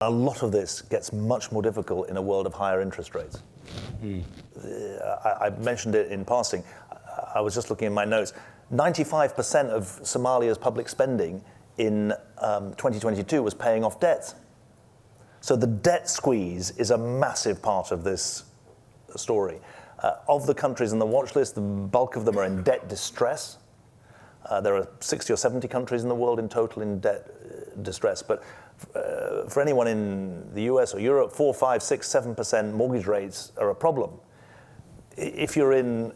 A lot of this gets much more difficult in a world of higher interest rates. I mentioned it in passing. I was just looking in my notes. 95% of Somalia's public spending in 2022 was paying off debts. So the debt squeeze is a massive part of this story. Of the countries in the watch list, the bulk of them are in debt distress. There are 60 or 70 countries in the world in total in debt distress. But for anyone in the US or Europe, 4, 5, 6, 7% mortgage rates are a problem. If you're in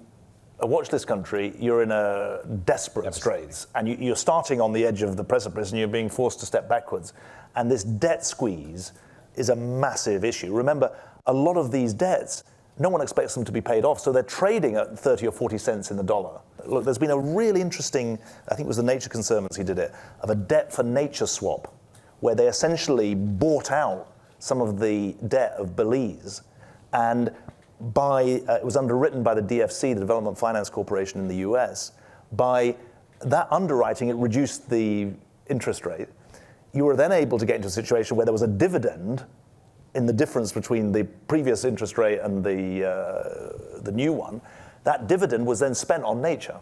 a watch list country, you're in a desperate straits, and you're starting on the edge of the precipice and you're being forced to step backwards. And this debt squeeze is a massive issue. Remember, a lot of these debts, no one expects them to be paid off, so they're trading at 30 or 40 cents in the dollar. Look, there's been a really interesting, I think it was the Nature Conservancy did it, of a debt for nature swap, where they essentially bought out some of the debt of Belize, and it was underwritten by the DFC, the Development Finance Corporation in the US. By that underwriting, it reduced the interest rate. You were then able to get into a situation where there was a dividend in the difference between the previous interest rate and the new one. That dividend was then spent on nature.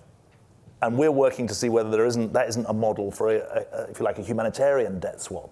And we're working to see whether that isn't a model for, if you like, a humanitarian debt swap.